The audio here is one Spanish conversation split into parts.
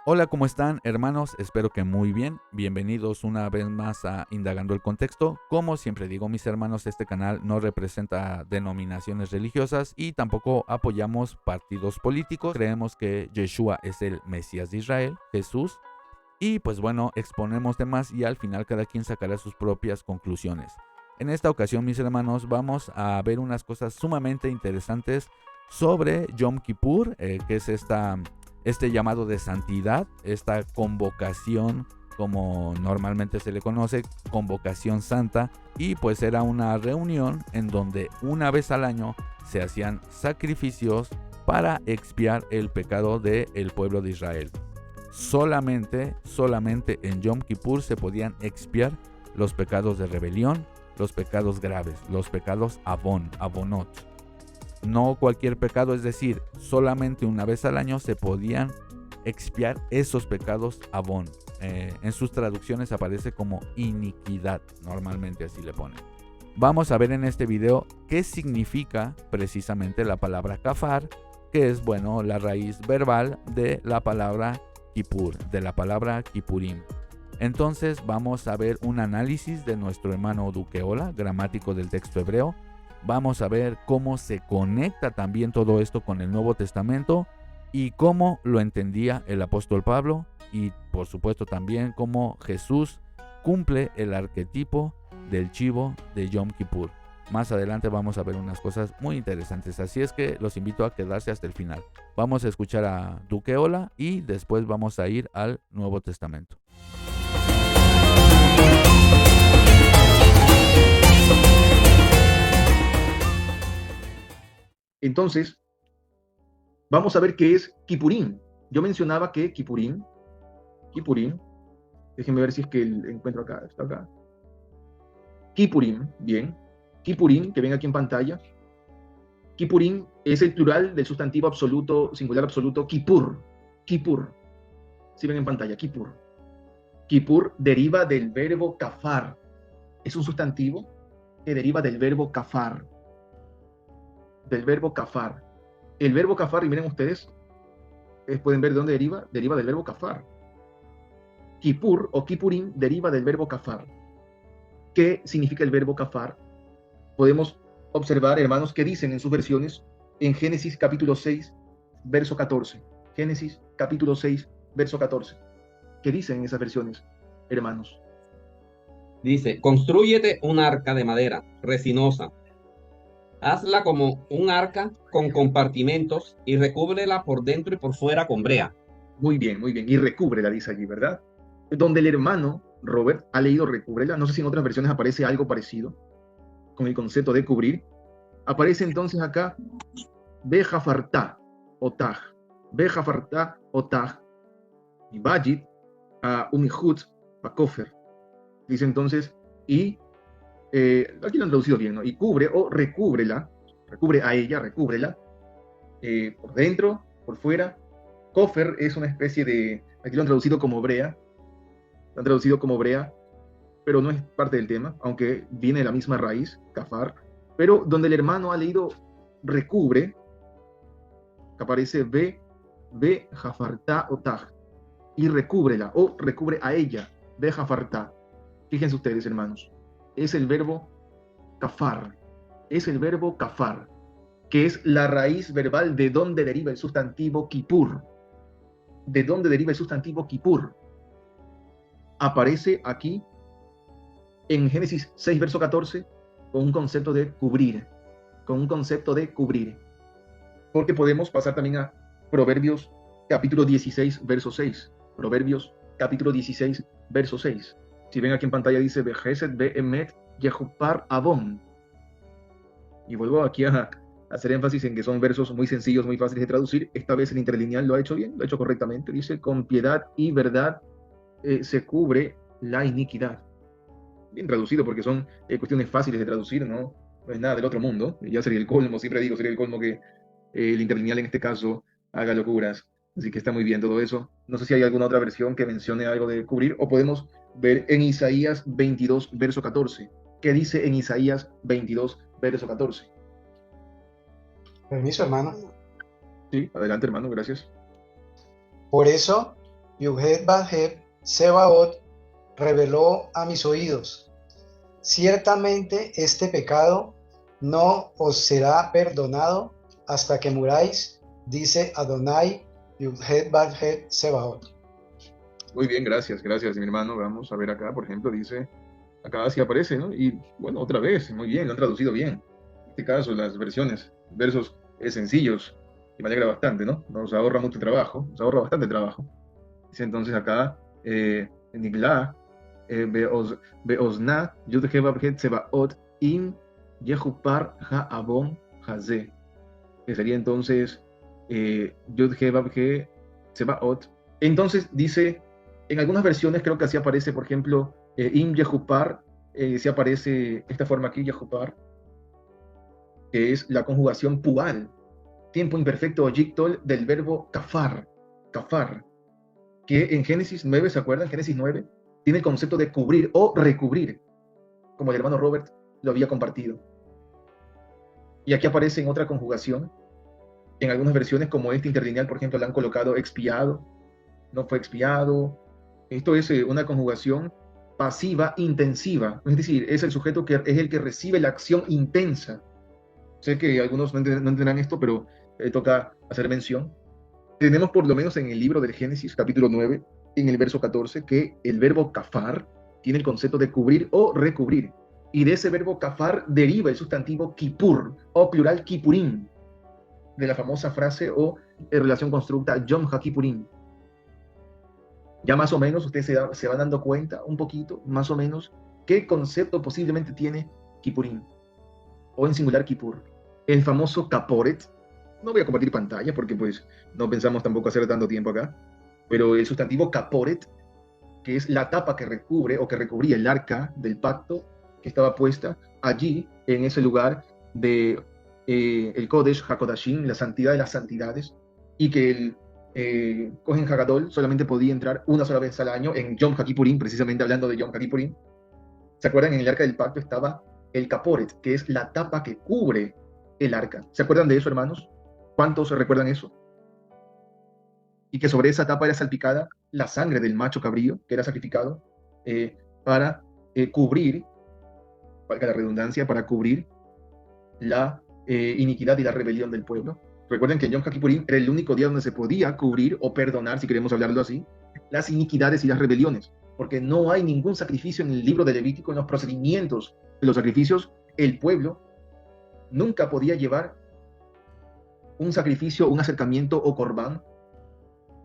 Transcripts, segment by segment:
Hola, ¿cómo están, hermanos? Espero que muy bien. Bienvenidos una vez más a Indagando el Contexto. Como siempre digo, mis hermanos, este canal no representa denominaciones religiosas y tampoco apoyamos partidos políticos. Creemos que Yeshua es el Mesías de Israel, Jesús. Y pues bueno, exponemos temas y al final cada quien sacará sus propias conclusiones. En esta ocasión, mis hermanos, vamos a ver unas cosas sumamente interesantes sobre Yom Kippur, que es este llamado de santidad, esta convocación, como normalmente se le conoce, convocación santa, y pues era una reunión en donde una vez al año se hacían sacrificios para expiar el pecado del pueblo de Israel. Solamente en Yom Kippur se podían expiar los pecados de rebelión, los pecados graves, los pecados avonot. No cualquier pecado, es decir, solamente una vez al año se podían expiar esos pecados avon. En sus traducciones aparece como iniquidad, normalmente así le ponen. Vamos a ver en este video qué significa precisamente la palabra kafar, que es, bueno, la raíz verbal de la palabra Kippur, de la palabra Kippurim. Entonces vamos a ver un análisis de nuestro hermano Duqueola, gramático del texto hebreo. Vamos a ver cómo se conecta también todo esto con el Nuevo Testamento y cómo lo entendía el apóstol Pablo, y por supuesto también cómo Jesús cumple el arquetipo del chivo de Yom Kippur. Más adelante vamos a ver unas cosas muy interesantes, así es que los invito a quedarse hasta el final. Vamos a escuchar a Duqueola y después vamos a ir al Nuevo Testamento. Entonces, vamos a ver qué es Kippurim. Yo mencionaba que Kippurim, déjenme ver si es que encuentro acá, está acá. Kippurim, bien. Kippurim, que ven aquí en pantalla. Kippurim es el plural del sustantivo absoluto, singular absoluto, Kippur. Kippur. Si ven en pantalla, Kippur. Kippur deriva del verbo kafar. Es un sustantivo que deriva del verbo kafar. Del verbo kafar. El verbo kafar, y miren ustedes, pueden ver de dónde deriva. Deriva del verbo kafar. Kippur o Kippurim deriva del verbo kafar. ¿Qué significa el verbo kafar? Podemos observar, hermanos, que dicen en sus versiones en Génesis capítulo 6, verso 14. Génesis capítulo 6, verso 14. ¿Qué dicen en esas versiones, hermanos? Dice, constrúyete un arca de madera resinosa. Hazla como un arca con compartimentos y recúbrela por dentro y por fuera con brea. Muy bien, muy bien. Y recúbrela, dice allí, ¿verdad? Donde el hermano Robert ha leído recúbrela, no sé si en otras versiones aparece algo parecido con el concepto de cubrir. Aparece entonces acá Bejafartá o Taj. Bejafartá o Taj. Y Bajit a Umihut a Kofer. Dice entonces, y aquí lo han traducido bien, ¿no? Y cubre o recúbrela, recubre a ella, recúbrela, por dentro, por fuera. Kofer es una especie de, aquí lo han traducido como brea, lo han traducido como brea, pero no es parte del tema, aunque viene de la misma raíz, kafar, pero donde el hermano ha leído recubre, que aparece ve jafartá o taj, y recúbrela, o recubre a ella, ve jafartá. Fíjense ustedes, hermanos, es el verbo kafar, es el verbo kafar, que es la raíz verbal de donde deriva el sustantivo kipur. ¿De dónde deriva el sustantivo kipur? Aparece aquí en Génesis 6, verso 14, con un concepto de cubrir, con un concepto de cubrir. Porque podemos pasar también a Proverbios capítulo 16, verso 6. Proverbios capítulo 16, verso 6. Si ven aquí en pantalla dice, Bejeset be'emet yehupar abon. Y vuelvo aquí a hacer énfasis en que son versos muy sencillos, muy fáciles de traducir. Esta vez el interlineal lo ha hecho bien, lo ha hecho correctamente. Dice, con piedad y verdad se cubre la iniquidad. Bien traducido porque son cuestiones fáciles de traducir, ¿no? No es nada del otro mundo. Ya sería el colmo, siempre digo, sería el colmo que el interlineal en este caso haga locuras. Así que está muy bien todo eso. No sé si hay alguna otra versión que mencione algo de cubrir, o podemos ver en Isaías 22, verso 14. ¿Qué dice en Isaías 22, verso 14? Permiso, hermano. Sí, adelante, hermano, gracias. Por eso Yud-Het-Bat-Het Sebaot reveló a mis oídos: ciertamente este pecado no os será perdonado hasta que muráis, dice Adonai Yud-Het-Bat-Het Sebaot. Muy bien, gracias, mi hermano. Vamos a ver acá, por ejemplo, dice, acá sí aparece, ¿no? Y bueno, otra vez, muy bien, lo han traducido bien. En este caso, las versos sencillos, y me alegra bastante, ¿no? Nos ahorra mucho trabajo, nos ahorra bastante trabajo. Dice entonces acá, Nigla, Beozna, Yud-He-Vav-Het Sebaot, Im Yehupar Ha-Abon Hazeh. Que sería entonces Yud-He-Vav-Het Sebaot. Entonces dice, en algunas versiones creo que así aparece, por ejemplo, Im Yehupar, sí aparece esta forma aquí, Yehupar, que es la conjugación pual, tiempo imperfecto o yictol del verbo kafar, que en Génesis 9, ¿se acuerdan? Génesis 9 tiene el concepto de cubrir o recubrir, como el hermano Robert lo había compartido. Y aquí aparece en otra conjugación, en algunas versiones como este interlineal, por ejemplo, le han colocado expiado, no fue expiado. Esto es una conjugación pasiva intensiva, es decir, es el sujeto que es el que recibe la acción intensa. Sé que algunos no entenderán esto, pero toca hacer mención. Tenemos por lo menos en el libro del Génesis, capítulo 9, en el verso 14, que el verbo kafar tiene el concepto de cubrir o recubrir. Y de ese verbo kafar deriva el sustantivo kipur, o plural kipurim, de la famosa frase o relación constructa Yom HaKippurim. Ya más o menos ustedes se van dando cuenta un poquito, más o menos, qué concepto posiblemente tiene Kippurim, o en singular Kippur. El famoso Kaporet. No voy a compartir pantalla porque pues no pensamos tampoco hacer tanto tiempo acá, pero el sustantivo Kaporet, que es la tapa que recubre o que recubría el arca del pacto que estaba puesta allí, en ese lugar de el Kodesh HaKodashim, la santidad de las santidades, y que el Kohen Hagadol solamente podía entrar una sola vez al año en Yom HaKippurim, precisamente hablando de Yom HaKippurim. ¿Se acuerdan? En el arca del pacto estaba el Kaporet, que es la tapa que cubre el arca. ¿Se acuerdan de eso, hermanos? ¿Cuántos recuerdan eso? Y que sobre esa tapa era salpicada la sangre del macho cabrío que era sacrificado para cubrir, valga la redundancia, para cubrir la iniquidad y la rebelión del pueblo. Recuerden que Yom HaKippurim era el único día donde se podía cubrir o perdonar, si queremos hablarlo así, las iniquidades y las rebeliones, porque no hay ningún sacrificio en el libro de Levítico, en los procedimientos de los sacrificios. El pueblo nunca podía llevar un sacrificio, un acercamiento o corbán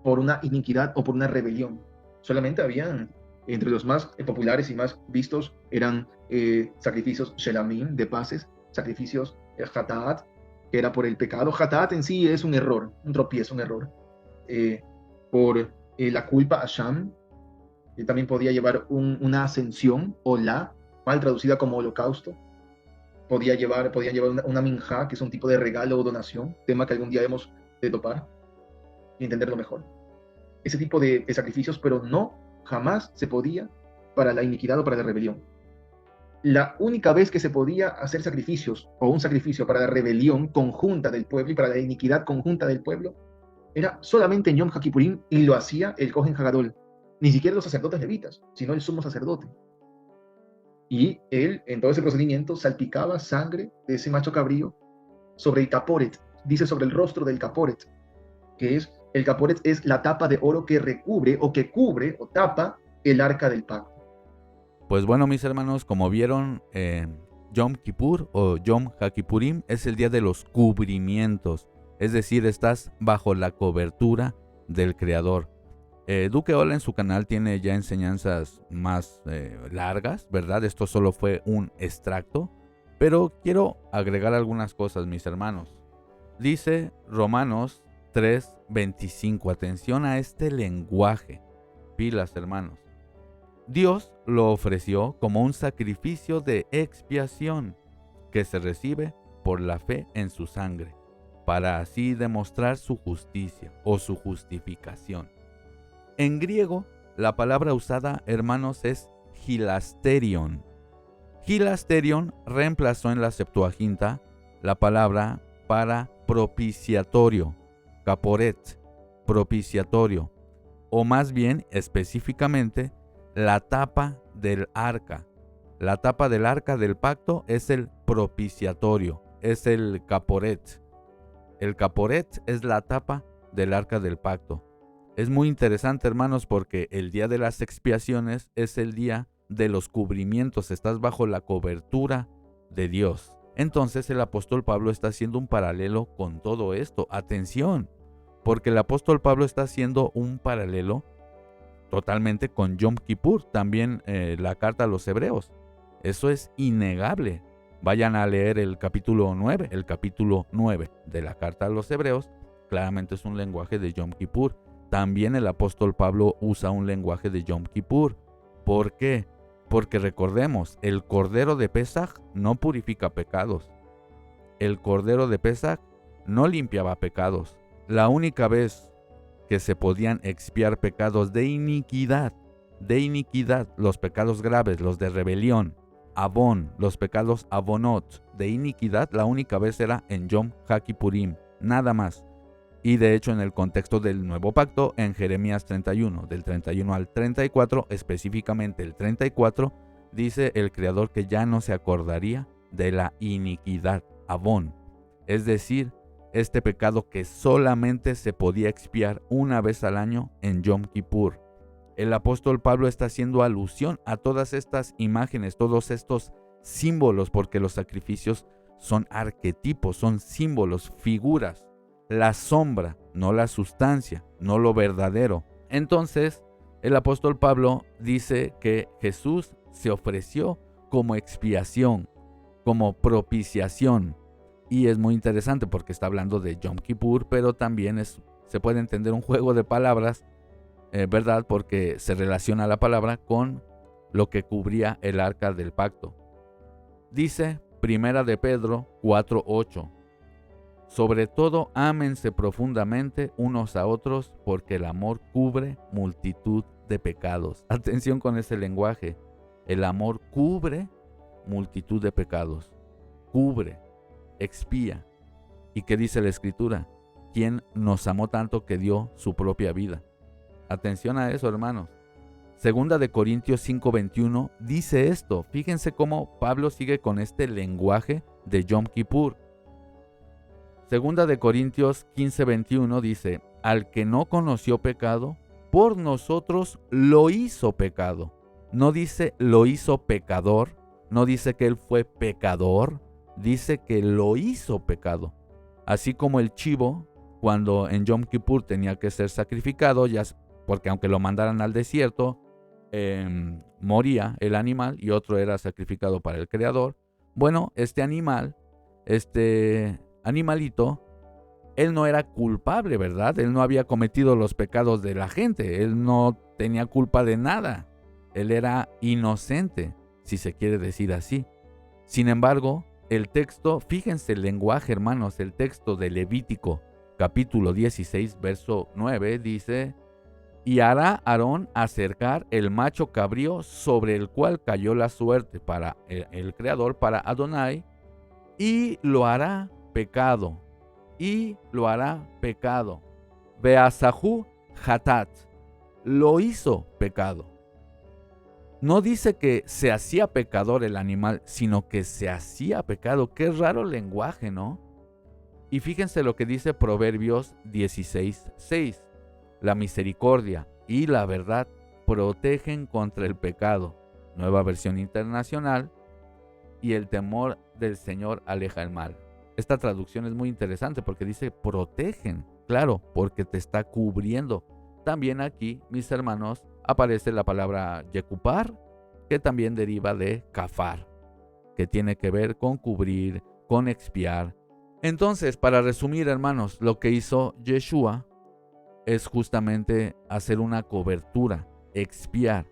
por una iniquidad o por una rebelión. Solamente habían, entre los más populares y más vistos, eran sacrificios shelamim, de paces, sacrificios hataat, que era por el pecado. Hataat en sí es un error, un tropiezo, un error. Por la culpa a Sham, también podía llevar una ascensión, o mal traducida como holocausto. Podían llevar una minjá, que es un tipo de regalo o donación, tema que algún día hemos de topar y entenderlo mejor. Ese tipo de sacrificios, pero jamás se podía para la iniquidad o para la rebelión. La única vez que se podía hacer sacrificios, o un sacrificio para la rebelión conjunta del pueblo y para la iniquidad conjunta del pueblo, era solamente en Yom HaKippurim, y lo hacía el Kohen Hagadol. Ni siquiera los sacerdotes levitas, sino el sumo sacerdote. Y él, en todo ese procedimiento, salpicaba sangre de ese macho cabrío sobre el caporet. Dice sobre el rostro del caporet, que es, el caporet es la tapa de oro que recubre o que cubre o tapa el arca del pacto. Pues bueno, mis hermanos, como vieron, Yom Kippur o Yom HaKippurim es el día de los cubrimientos. Es decir, estás bajo la cobertura del Creador. Duque Ola en su canal tiene ya enseñanzas más largas, ¿verdad? Esto solo fue un extracto, pero quiero agregar algunas cosas, mis hermanos. Dice Romanos 3:25, atención a este lenguaje, pilas, hermanos. Dios lo ofreció como un sacrificio de expiación que se recibe por la fe en su sangre, para así demostrar su justicia o su justificación. En griego, la palabra usada, hermanos, es hilasterion. Hilasterion reemplazó en la Septuaginta la palabra para propiciatorio, caporet, propiciatorio, o más bien específicamente la tapa del arca. La tapa del arca del pacto es el propiciatorio, es el caporet. El caporet es la tapa del arca del pacto. Es muy interesante, hermanos, porque el día de las expiaciones es el día de los cubrimientos. Estás bajo la cobertura de Dios. Entonces el apóstol Pablo está haciendo un paralelo con todo esto. Atención, porque el apóstol Pablo está haciendo un paralelo totalmente con Yom Kippur, también la carta a los hebreos. Eso es innegable. Vayan a leer el capítulo 9. El capítulo 9 de la carta a los hebreos claramente es un lenguaje de Yom Kippur. También el apóstol Pablo usa un lenguaje de Yom Kippur. ¿Por qué? Porque recordemos, el cordero de Pesaj no purifica pecados. El cordero de Pesaj no limpiaba pecados. La única vez que se podían expiar pecados de iniquidad, los pecados graves, los de rebelión, Avon, los pecados Avonot, de iniquidad, la única vez era en Yom HaKippurim, nada más. Y de hecho en el contexto del nuevo pacto, en Jeremías 31, del 31 al 34, específicamente el 34, dice el Creador que ya no se acordaría de la iniquidad, Avon. Es decir, este pecado que solamente se podía expiar una vez al año en Yom Kippur. El apóstol Pablo está haciendo alusión a todas estas imágenes, todos estos símbolos, porque los sacrificios son arquetipos, son símbolos, figuras. La sombra, no la sustancia, no lo verdadero. Entonces, el apóstol Pablo dice que Jesús se ofreció como expiación, como propiciación. Y es muy interesante porque está hablando de Yom Kippur, pero también se puede entender un juego de palabras, ¿verdad? Porque se relaciona la palabra con lo que cubría el arca del pacto. Dice Primera de Pedro 4:8. Sobre todo, ámense profundamente unos a otros, porque el amor cubre multitud de pecados. Atención con ese lenguaje. El amor cubre multitud de pecados. Cubre, expía. ¿Y qué dice la Escritura? ¿Quién nos amó tanto que dio su propia vida? Atención a eso, hermanos. Segunda de Corintios 5:21 dice esto. Fíjense cómo Pablo sigue con este lenguaje de Yom Kippur. Segunda de Corintios 15:21 dice, al que no conoció pecado, por nosotros lo hizo pecado. No dice lo hizo pecador, no dice que él fue pecador, dice que lo hizo pecado. Así como el chivo, cuando en Yom Kippur tenía que ser sacrificado, porque aunque lo mandaran al desierto, moría el animal y otro era sacrificado para el Creador. Bueno, este animalito, él no era culpable, ¿verdad? Él no había cometido los pecados de la gente, él no tenía culpa de nada, él era inocente, si se quiere decir así. Sin embargo, el texto, fíjense el lenguaje, hermanos, el texto de Levítico, capítulo 16, verso 9, dice, y hará Aarón acercar el macho cabrío sobre el cual cayó la suerte para el Creador, para Adonai, y lo hará pecado, Beasahu hatat, lo hizo pecado. No dice que se hacía pecador el animal, sino que se hacía pecado. Qué raro lenguaje, ¿no? Y fíjense lo que dice Proverbios 16:6. La misericordia y la verdad protegen contra el pecado. Nueva versión internacional. Y el temor del Señor aleja el mal. Esta traducción es muy interesante porque dice protegen, claro, porque te está cubriendo. También aquí, mis hermanos, aparece la palabra yekupar, que también deriva de kafar, que tiene que ver con cubrir, con expiar. Entonces, para resumir, hermanos, lo que hizo Yeshua es justamente hacer una cobertura, expiar,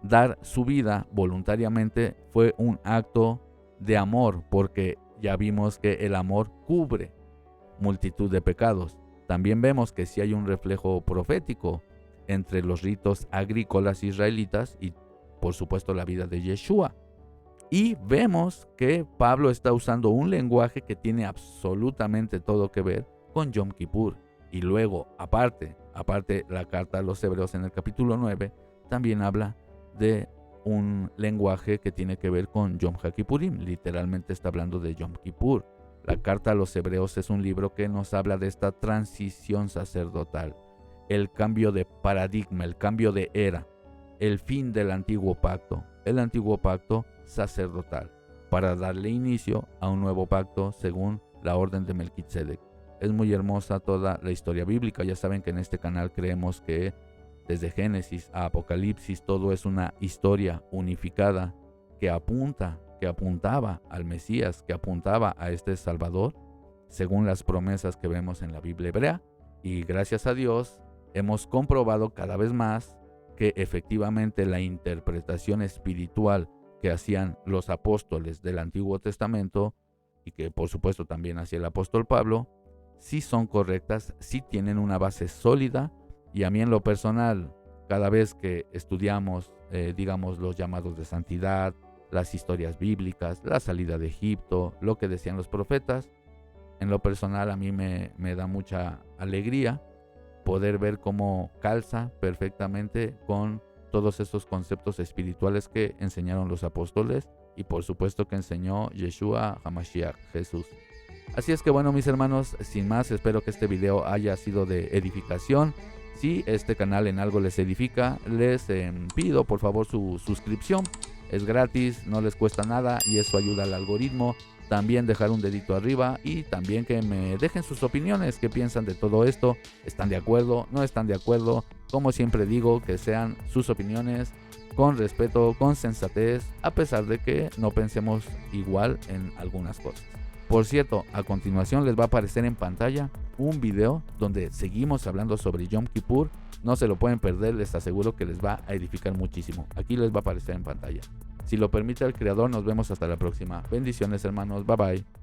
dar su vida voluntariamente. Fue un acto de amor, porque ya vimos que el amor cubre multitud de pecados. También vemos que sí hay un reflejo profético entre los ritos agrícolas israelitas y, por supuesto, la vida de Yeshua. Y vemos que Pablo está usando un lenguaje que tiene absolutamente todo que ver con Yom Kippur. Y luego, aparte la carta a los Hebreos en el capítulo 9, también habla de un lenguaje que tiene que ver con Yom HaKippurim. Literalmente está hablando de Yom Kippur. La carta a los Hebreos es un libro que nos habla de esta transición sacerdotal, el cambio de paradigma, el cambio de era, el fin del antiguo pacto, el antiguo pacto sacerdotal, para darle inicio a un nuevo pacto según la orden de Melquisedec. Es muy hermosa toda la historia bíblica. Ya saben que en este canal creemos que desde Génesis a Apocalipsis todo es una historia unificada que apuntaba al Mesías, que apuntaba a este Salvador, según las promesas que vemos en la Biblia hebrea. Y gracias a Dios hemos comprobado cada vez más que efectivamente la interpretación espiritual que hacían los apóstoles del Antiguo Testamento, y que por supuesto también hacía el apóstol Pablo, sí son correctas, sí tienen una base sólida. Y a mí en lo personal, cada vez que estudiamos, digamos, los llamados de santidad, las historias bíblicas, la salida de Egipto, lo que decían los profetas, en lo personal a mí me da mucha alegría poder ver cómo calza perfectamente con todos estos conceptos espirituales que enseñaron los apóstoles y por supuesto que enseñó Yeshua HaMashiach, Jesús. Así es que bueno, mis hermanos, sin más, espero que este video haya sido de edificación. Si este canal en algo les edifica, les pido por favor su suscripción. Es gratis, no les cuesta nada y eso ayuda al algoritmo. También dejar un dedito arriba y también que me dejen sus opiniones, qué piensan de todo esto, están de acuerdo, no están de acuerdo. Como siempre digo, que sean sus opiniones con respeto, con sensatez, a pesar de que no pensemos igual en algunas cosas. Por cierto, a continuación les va a aparecer en pantalla un video donde seguimos hablando sobre Yom Kippur. No se lo pueden perder, les aseguro que les va a edificar muchísimo. Aquí les va a aparecer en pantalla. Si lo permite el Creador, nos vemos hasta la próxima. Bendiciones, hermanos. Bye bye.